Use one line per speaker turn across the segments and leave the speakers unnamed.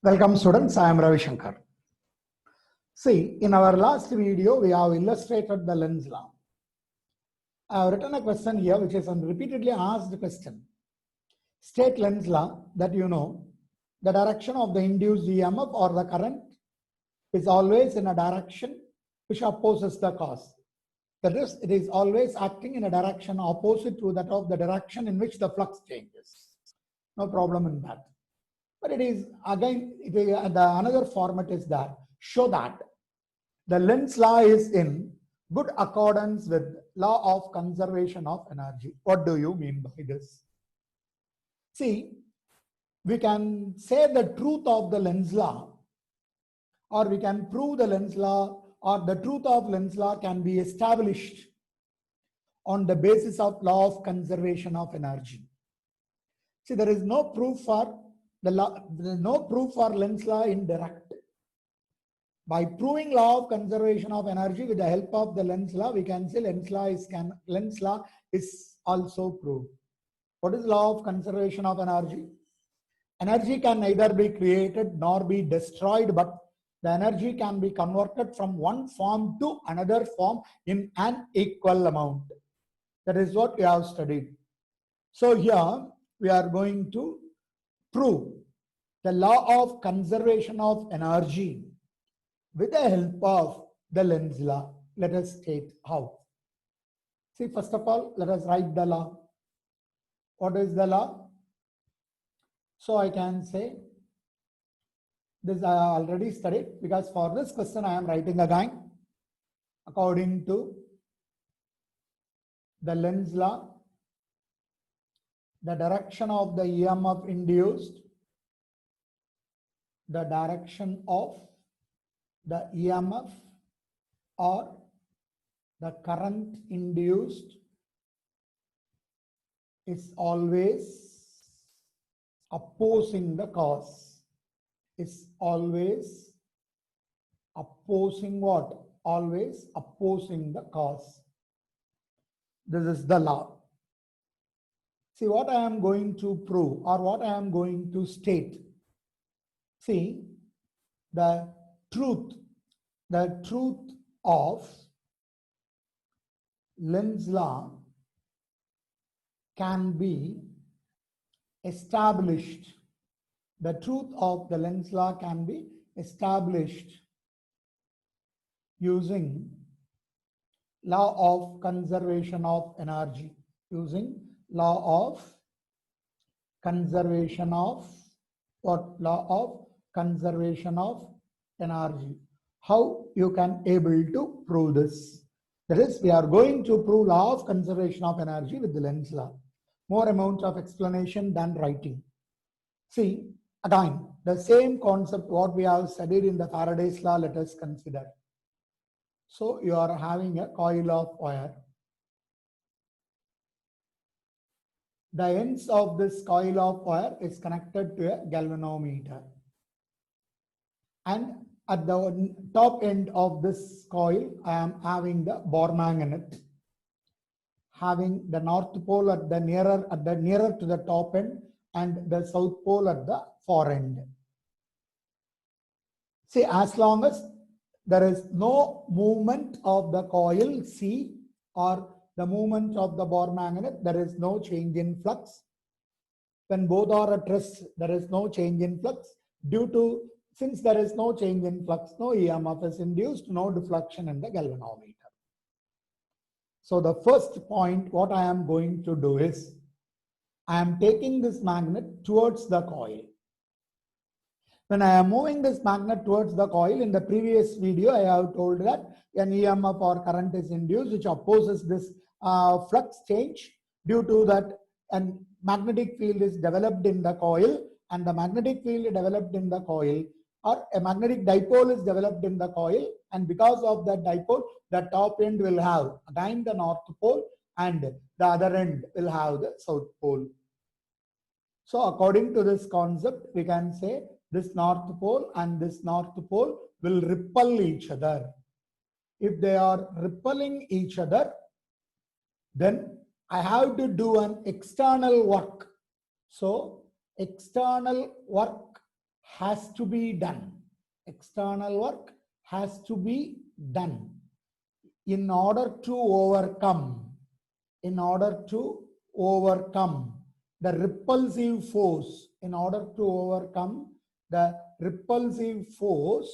Welcome students, I am Ravi Shankar. See, in our last video, we have illustrated the Lenz law. I have written a question here which is a repeatedly asked question. State Lenz law that you know the direction of the induced EMF or the current is always in a direction which opposes the cause. That is, it is always acting in a direction opposite to that of the direction in which the flux changes. No problem in that. But it is again, another format is that show that the Lenz law is in good accordance with law of conservation of energy. What do you mean by this? See, we can say the truth of the Lenz law, or we can prove the Lenz law, or the truth of Lenz law can be established on the basis of law of conservation of energy. See, there is no proof for the law, there is no proof for Lenz law in direct. By proving law of conservation of energy with the help of the Lenz law, we can say Lenz law is also proved. What is law of conservation of energy? Energy can neither be created nor be destroyed, but the energy can be converted from one form to another form in an equal amount. That is what we have studied. So here we are going to prove the law of conservation of energy with the help of the Lenz law. Let us state how. See, first of all, let us write the law. What is the law? So I can say this I already studied, because for this question I am writing again. According to the Lenz law, the direction of the EMF induced, the direction of the EMF or the current induced is always opposing the cause. Is always opposing what? Always opposing the cause. This is the law. See, what I am going to prove or what I am going to state. See, the truth of Lenz law can be established. The truth of the Lenz law can be established using law of conservation of energy. Using law of conservation of what? Law of conservation of energy. How you can able to prove this? That is, we are going to prove law of conservation of energy with the Lenz law. More amount of explanation than writing. See, again, the same concept what we have studied in the Faraday's law, let us consider. So you are having a coil of wire. The ends of this coil of wire is connected to a galvanometer. And at the top end of this coil, I am having the bar magnet, having the north pole at the nearer to the top end and the south pole at the far end. See, as long as there is no movement of the coil C or the movement of the bar magnet, there is no change in flux. When both are at rest, there is no change in flux. Since there is no change in flux, no EMF is induced, no deflection in the galvanometer. So the first point, what I am going to do is, I am taking this magnet towards the coil. When I am moving this magnet towards the coil, in the previous video, I have told that an EMF or current is induced, which opposes this flux change. Due to that, a magnetic field is developed in the coil, and the magnetic field developed in the coil, or a magnetic dipole is developed in the coil, and because of that dipole, the top end will have again the north pole and the other end will have the south pole. So according to this concept, we can say this north pole and this north pole will repel each other. If they are repelling each other, then I have to do an external work. So external work has to be done. External work has to be done in order to overcome the repulsive force, in order to overcome the repulsive force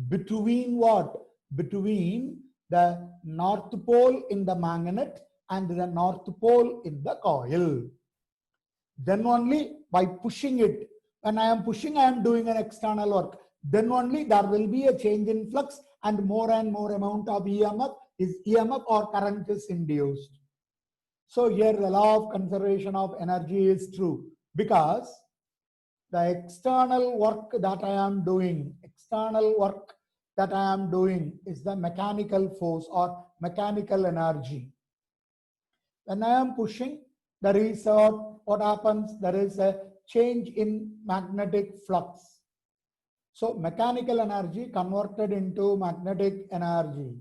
between what? Between the north pole in the magnet and the north pole in the coil. Then only by pushing it, when I am pushing, I am doing an external work. Then only there will be a change in flux and more amount of EMF or current is induced. So here the law of conservation of energy is true, because the external work that I am doing is the mechanical force or mechanical energy. When I am pushing, there is what happens? There is a change in magnetic flux. So mechanical energy converted into magnetic energy.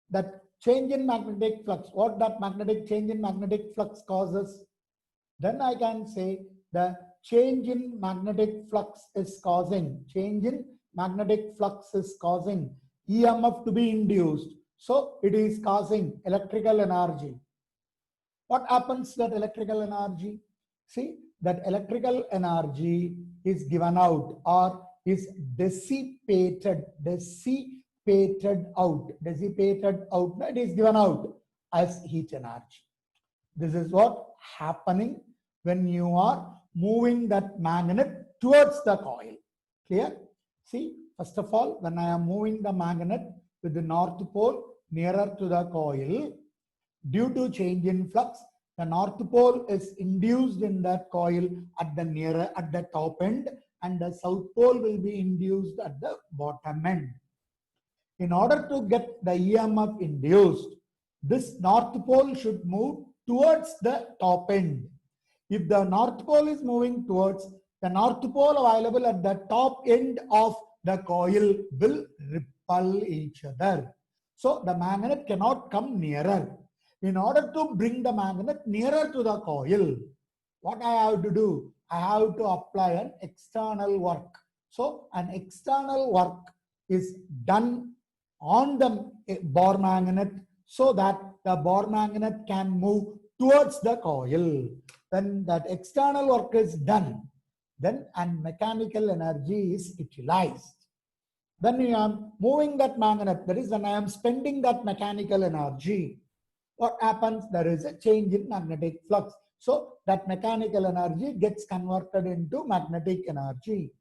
That change in magnetic flux, what that change in magnetic flux causes? Then I can say the change in magnetic flux is causing EMF to be induced. So it is causing electrical energy. What happens to that electrical energy? See, that electrical energy is given out or is dissipated out. It is given out as heat energy. This is what happening when you are moving that magnet towards the coil. Clear? See, first of all, when I am moving the magnet with the north pole nearer to the coil, due to change in flux, the north pole is induced in that coil at the top end, and the south pole will be induced at the bottom end. In order to get the EMF induced, this north pole should move towards the top end. If the north pole is moving towards, the north pole available at the top end of the coil will repel each other. So the magnet cannot come nearer. In order to bring the magnet nearer to the coil, what I have to do? I have to apply an external work. So an external work is done on the bar magnet so that the bar magnet can move towards the coil. When that external work is done, then and mechanical energy is utilized. When I am moving that magnet, that is when I am spending that mechanical energy, what happens? There is a change in magnetic flux. So that mechanical energy gets converted into magnetic energy.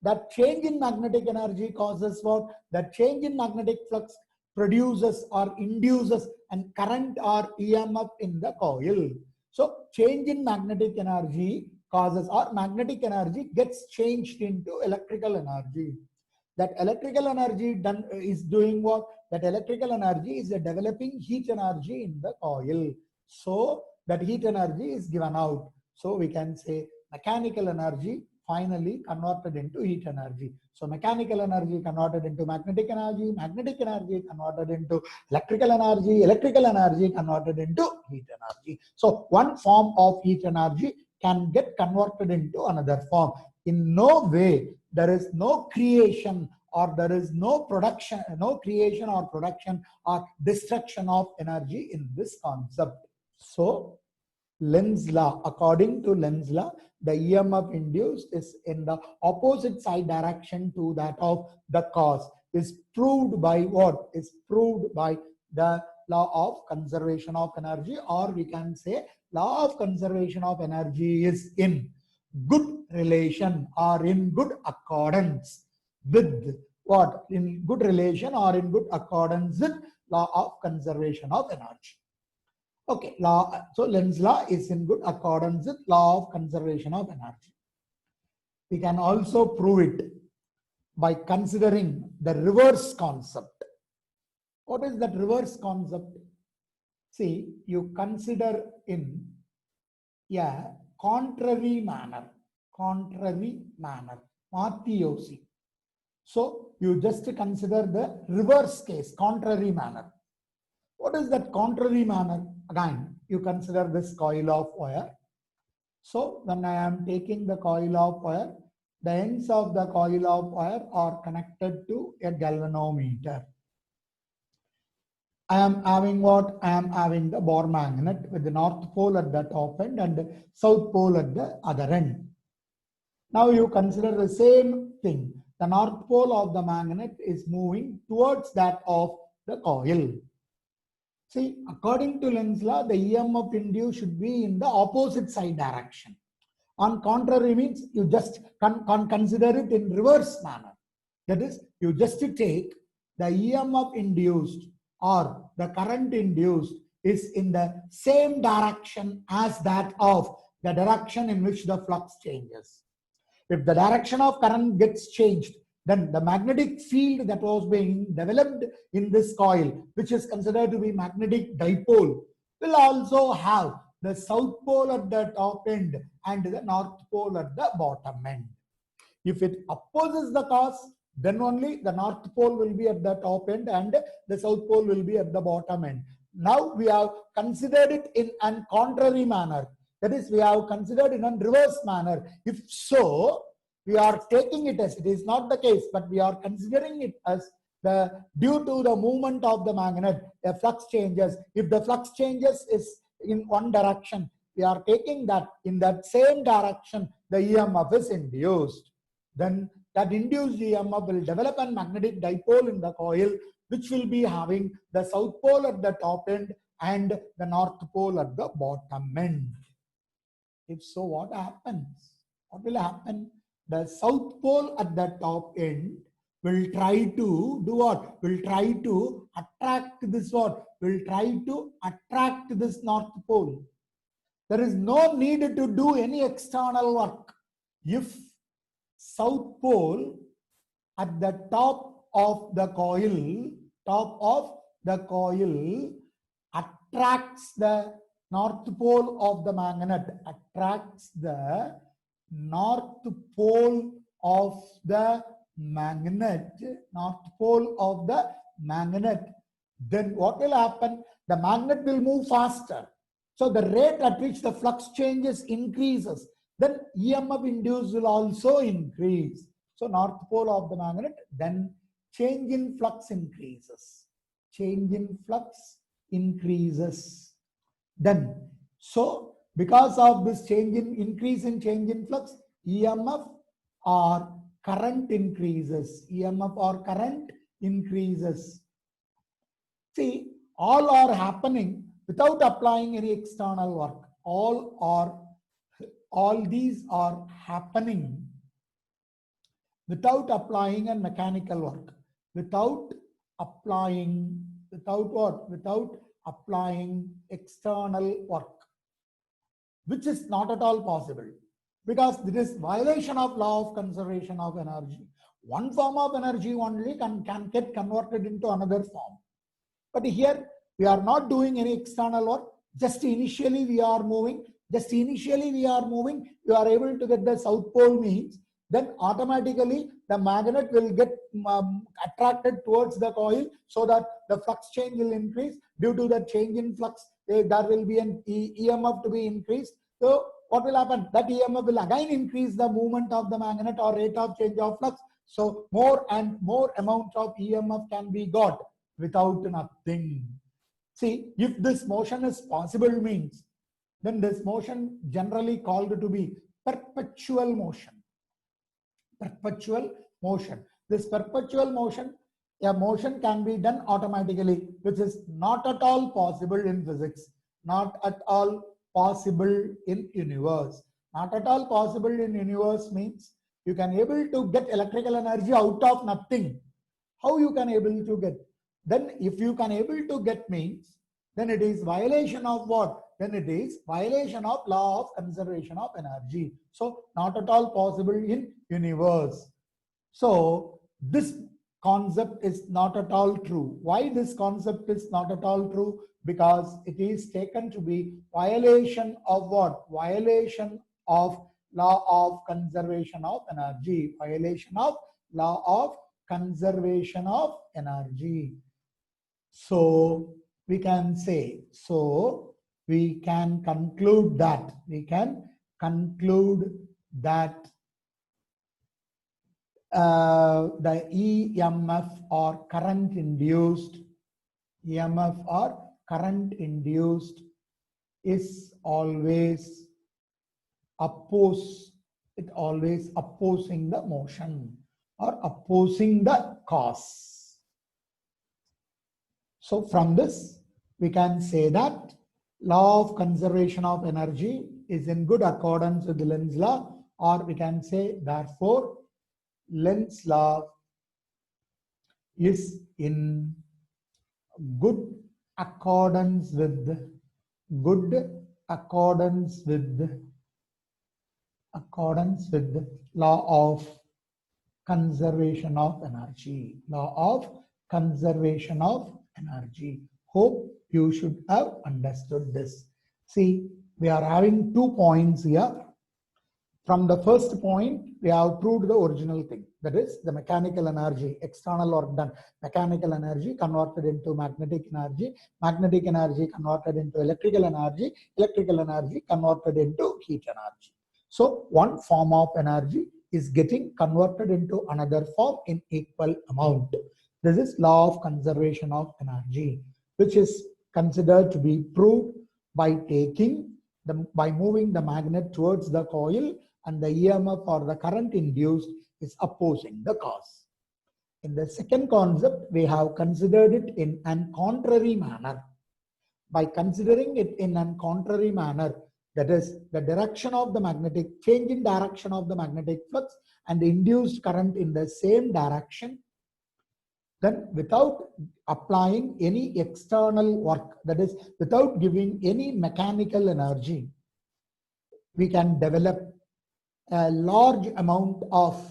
That change in magnetic energy causes what? That change in magnetic flux produces or induces an current or EMF in the coil. So change in magnetic energy causes, or magnetic energy gets changed into electrical energy. That electrical energy is doing what? That electrical energy is developing heat energy in the coil. So that heat energy is given out. So we can say mechanical energy finally converted into heat energy. So mechanical energy converted into magnetic energy converted into electrical energy converted into heat energy. So one form of heat energy can get converted into another form. In no way there is no creation or there is no production, no creation or production or destruction of energy in this concept. So Lenz law, according to Lenz law, the EMF induced is in the opposite side direction to that of the cause. Is proved by what? Is proved by the law of conservation of energy, or we can say law of conservation of energy is in good relation or in good accordance with what? In good relation or in good accordance with law of conservation of energy. Okay, so Lenz law is in good accordance with law of conservation of energy. We can also prove it by considering the reverse concept. What is that reverse concept? See, you consider in a contrary manner, Mattheosi. So you just consider the reverse case, contrary manner. What is that contrary manner? Again, you consider this coil of wire. So when I am taking the coil of wire, the ends of the coil of wire are connected to a galvanometer. I am having what? I am having the bar magnet with the north pole at the top end and south pole at the other end. Now you consider the same thing. The north pole of the magnet is moving towards that of the coil. See, according to Lenz law, the EMF induced should be in the opposite side direction. On contrary means you just consider it in reverse manner. That is, you just take the EMF induced or the current induced is in the same direction as that of the direction in which the flux changes. If the direction of current gets changed, then the magnetic field that was being developed in this coil, which is considered to be magnetic dipole, will also have the south pole at the top end and the north pole at the bottom end. If it opposes the cause, then only the north pole will be at the top end and the south pole will be at the bottom end. Now we have considered it in a contrary manner. That is, we have considered in a reverse manner. If so, we are taking it as it is not the case, but we are considering it as due to the movement of the magnet, a flux changes. If the flux changes is in one direction, we are taking that in that same direction, the EMF is induced. Then that induced EMF will develop a magnetic dipole in the coil, which will be having the south pole at the top end and the north pole at the bottom end. If so, what happens? What will happen? The south pole at the top end will try to do what? Will try to attract this what? Will try to attract this north pole. There is no need to do any external work. If south pole at the top of the coil attracts the north pole of the magnet, attracts the north pole of the magnet, then what will happen? The magnet will move faster. So the rate at which the flux changes increases. Then EMF induced will also increase. So north pole of the magnet, then change in flux increases. Change in flux increases. Then, so because of this increase in change in flux, EMF or current increases. EMF or current increases. See, all are happening without applying any external work. All these are happening without applying a mechanical work. Without applying external work, which is not at all possible, because this is violation of law of conservation of energy. One form of energy only can get converted into another form. But here we are not doing any external work. Just initially we are moving. You are able to get the south pole means, then automatically the magnet will get attracted towards the coil, so that the flux change will increase. Due to the change in flux, there will be an EMF to be increased. So what will happen? That EMF will again increase the movement of the magnet or rate of change of flux. So more and more amount of EMF can be got without nothing. See, if this motion is possible means, then this motion generally called to be perpetual motion. Perpetual motion. This perpetual motion, a motion can be done automatically, which is not at all possible in physics, not at all possible in universe. Not at all possible in universe means you can able to get electrical energy out of nothing. How you can able to get? Then if you can able to get means, then it is violation of what? Then it is violation of law of conservation of energy. So not at all possible in universe. So this concept is not at all true. Why this concept is not at all true? Because it is taken to be violation of what? Violation of law of conservation of energy. Violation of law of conservation of energy. So we can say, so we can conclude that, the EMF or current induced is always opposing the motion or opposing the cause. So from this we can say that law of conservation of energy is in good accordance with the Lenz law, or we can say therefore Lenz law is in good accordance with law of conservation of energy. Hope you should have understood this. See, we are having 2 points here. From the first point, we have proved the original thing. That is the mechanical energy, external work done. Mechanical energy converted into magnetic energy converted into electrical energy converted into heat energy. So one form of energy is getting converted into another form in equal amount. This is law of conservation of energy, which is considered to be proved by moving the magnet towards the coil, and the EMF or the current induced is opposing the cause. In the second concept, we have considered it in an contrary manner. By considering it in an contrary manner, that is the direction of the change in direction of the magnetic flux and the induced current in the same direction, then without applying any external work, that is without giving any mechanical energy, we can develop a large amount of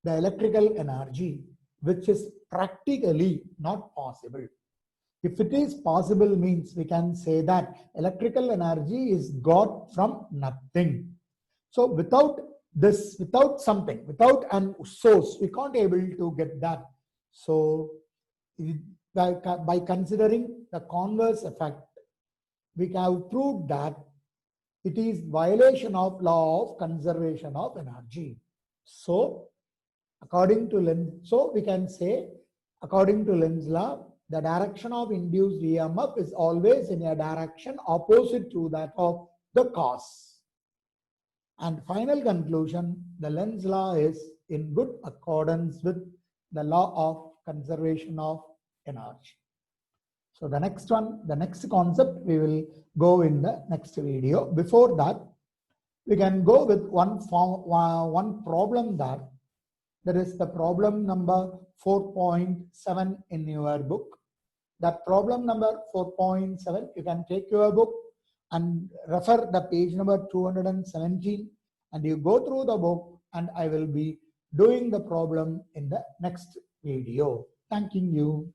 the electrical energy, which is practically not possible. If it is possible, means we can say that electrical energy is got from nothing. So without this, without an source, we can't able to get that. So by considering the converse effect, we have proved that it is violation of law of conservation of energy. So according to Lenz, we can say according to Lenz law, the direction of induced EMF is always in a direction opposite to that of the cause. And final conclusion, the Lenz law is in good accordance with the law of conservation of energy. So the next concept we will go in the next video. Before that, we can go with one problem that is the problem number 4.7 in your book. That problem number 4.7, you can take your book and refer the page number 217, and you go through the book, and I will be doing the problem in the next video. Thanking you.